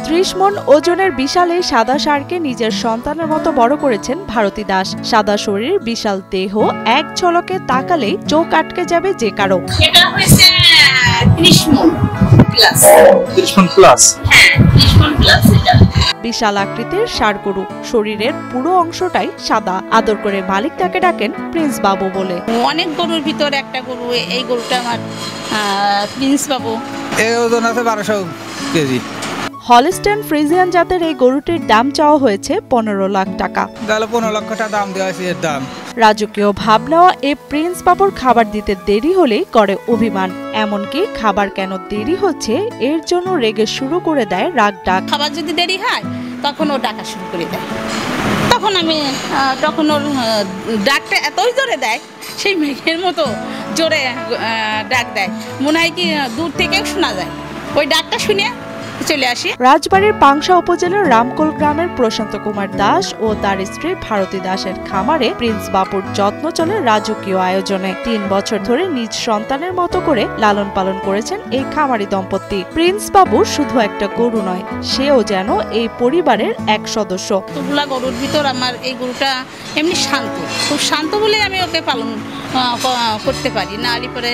30 মণ ওজনের বিশাল এই সাদা ষাঁড়কে নিজের সন্তানের মতো বড় করেছেন ভারতী দাস। সাদা শরীর, বিশাল দেহ, এক ঝলকে তাকালেই চোখ আটকে যাবে যে কারো। এটা হইছে 30 মণ প্লাস। 30 মণ প্লাস? হ্যাঁ, 30 মণ প্লাস এটা। বিশাল আকৃতির ষাঁড় গরু, শরীরের পুরো অংশটাই সাদা। আদর করে মালিক তাকে ডাকেন প্রিন্স বাবু বলে। অনেক গরুর ভিতর একটা গরু, এই গরুটা আমার প্রিন্স বাবু। এর ওজন আছে 1200 কেজি। হলস্টেইন ফ্রিজিয়ান জাতের এই গরুটির দাম চাওয়া হয়েছে 15 লাখ টাকা। 15 লক্ষ টাকা দাম দেওয়া হয়েছে এর দাম। রাজকীয় ভাব নেওয়া এই প্রিন্স বাবুর খাবার দিতে দেরি হলেই করে অভিমান। এমনকি খাবার কেন দেরি হচ্ছে এর জন্য রেগে শুরু করে দেয় রাগ ডাক। খাবার যদি দেরি হয় তখন ও ডাকা শুরু করে দেয়। তখন ওর ডাকটা এতই জোরে দেয়, সেই মেঘের মতো জোরে ডাক দেয়, মনে হয় কি দূর থেকেও শোনা যায়। ওই ডাকটা শুনে চলে আসি। রাজবাড়ির পাংশা উপজেলার রামকোল গ্রামের প্রশান্ত কুমার দাস ও তার স্ত্রী ভারতী দাসের খামারে প্রিন্স বাবুর যত্ন চলে রাজকীয় আয়োজনে। 3 বছর ধরে নিজ সন্তানের মতো করে লালন পালন করেছেন এই খামারি দম্পতি। প্রিন্স বাবু শুধু একটা গরু নয়, সেও যেন এই পরিবারের এক সদস্য। এতগুলা গরুর ভিতর আমার এই গরুটা এমনি শান্ত, খুব শান্ত বলে আমি ওকে পালন করতে পারি না। আর পরে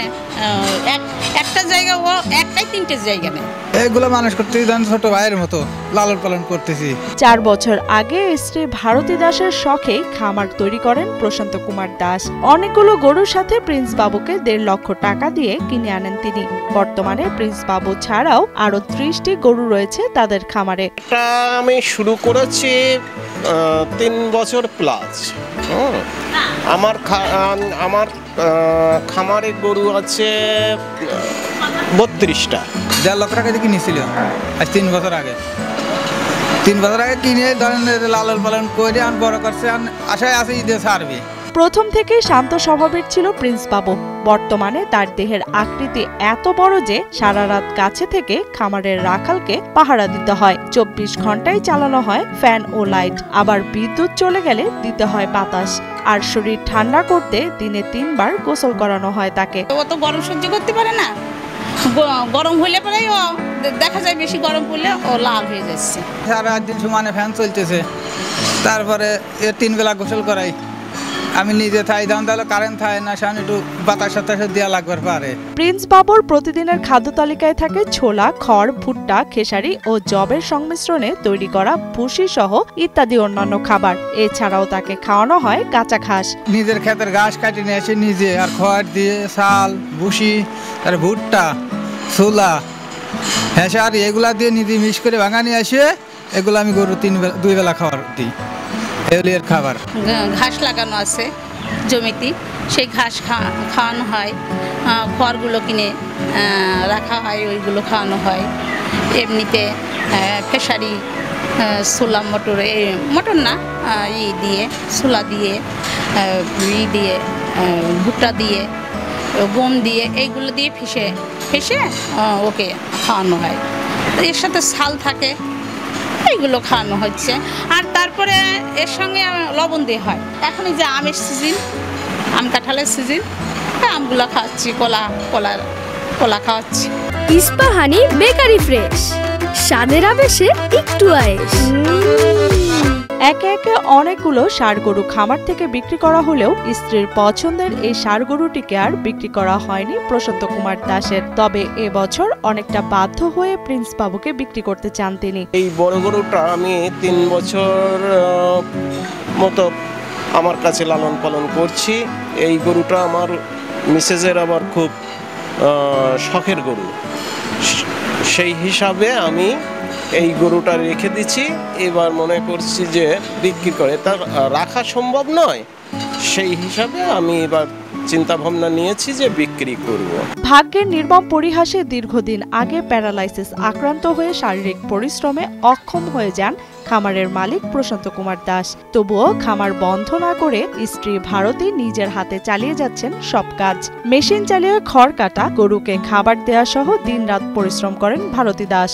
একটা জায়গা, ও একটাই 3টে জায়গা নেই। এগুলো মানুষ করতে ছোট ভাইয়ের মতো লালন পালন করতেছি। 4 বছর আগে স্ত্রী ভারতী দাসের শখে খামার তৈরি করেন প্রশান্ত কুমার দাস। অনেকগুলো গরুর সাথে প্রিন্স বাবুকে 1.5 লক্ষ টাকা দিয়ে কিনে আনেন তিনি। বর্তমানে প্রিন্স বাবু ছাড়াও আরো 30টি গরু রয়েছে তাদের খামারে। এটা আমি শুরু করেছি 3 বছর প্লাস। আমার খামারে গরু আছে 32টা। 1.5 লক্ষ টাকা দিয়ে কিনেছিল আজ 3 বছর আগে। 3 বছর আগে কিনে ধরেন লালন পালন করে আন বড় করছে, আশায় আছে ঈদে ছাড়বে। প্রথম থেকে শান্ত স্বভাবের ছিল প্রিন্স বাবু। বর্তমানে তার দেহের আকৃতি এত বড় যে সারা রাত কাছে থেকে খামারের রাখালকে পাহারা দিতে হয়। 24 ঘন্টায় চালানো হয় ফ্যান ও লাইট, আবার বিদ্যুৎ চলে গেলে দিতে হয় বাতাস। আর শরীর ঠান্ডা করতে দিনে 3 বার গোসল করানো হয় তাকে। ও তো গরম সহ্য করতে পারে না, গরম হইলে পরে ও দেখা যায় বেশি গরম পড়লে ও লাল হয়ে যাচ্ছে। সারা দিন সমানে ফ্যান চলতেছে, তারপরে 3 বেলা গোসল করাই। আমি নিজে থাই দাম তাহলে কারেন্ট থাকে না, সামনে একটু বাতাস দেওয়া লাগবার পারে। প্রিন্স বাবুর প্রতিদিনের খাদ্য তালিকায় থাকে ছোলা, খড়, ভুট্টা, খেসারি ও জবের সংমিশ্রণে তৈরি করা ভুসি সহ ইত্যাদি অন্যান্য খাবার। এছাড়াও তাকে খাওয়ানো হয় কাঁচা ঘাস। নিজের ক্ষেতের ঘাস কাটি নিয়ে এসে নিজে, আর খড় দিয়ে চাল, ভুসি, আর ভুট্টা, ছোলা, খেসারি এগুলা দিয়ে নিজে মিক্স করে ভাঙা নিয়ে আসে, এগুলো আমি গরু 2 বেলা খাবার দিই। এর খাবার ঘাস লাগানো আছে জমিতে, সেই ঘাস খাওয়ানো হয়। খড়গুলো কিনে রাখা হয়, ওইগুলো খাওয়ানো হয়। এমনিতে খেসারি, ছোলা, মটর না দিয়ে, ছোলা দিয়ে, দিয়ে ভুট্টা দিয়ে, গম দিয়ে, এইগুলো দিয়ে ফেসে ওকে খাওয়ানো হয়। এর সাথে ছাল থাকে, এইগুলো খাওয়ানো হচ্ছে। আর তারপরে এর সঙ্গে লবণ দিয়ে হয়। এখন এই যে আমের সিজন, আম কাঁঠালের সিজন, আমগুলো খাওয়াচ্ছি, কলা খাওয়াচ্ছি। ইস্পাহানি বেকারি ফ্রেশ, স্বাদের আবেশে একটু আয়েশ। একে একে অনেকগুলো ষাঁড় গরু খামার থেকে বিক্রি করা হলেও স্ত্রীর পছন্দের এই ষাঁড় গরুটিকে আর বিক্রি করা হয়নি প্রশান্ত কুমার দাসের। তবে এবছর অনেকটা বাধ্য হয়ে প্রিন্স বাবুকে বিক্রি করতে চান তিনি। এই বড় গরুটা আমি 3 বছর মতো আমার কাছে লালন পালন করছি। এই গরুটা আমার মিসেসের আবার খুব শখের গরু, সেই হিসাবে আমি এই গরুটা রেখে দিচ্ছি। এবার মনে করছি যে বিক্রি করে তার রাখা সম্ভব নয়, সেই হিসাবে আমি এবার চিন্তা ভাবনা নিয়েছি যে বিক্রি করব। ভাগ্যের নির্মম পরিহাসে দীর্ঘদিন আগে প্যারালাইসিস আক্রান্ত হয়ে শারীরিক পরিশ্রমে অক্ষম হয়ে যান খামারের মালিক প্রশান্ত কুমার দাস। তবুও খামার বন্ধ না করে স্ত্রী ভারতী নিজের হাতে চালিয়ে যাচ্ছেন সব কাজ। মেশিন চালিয়ে খড় কাটা, গরুকে খাবার দেয়া সহ দিনরাত পরিশ্রম করেন ভারতী দাস।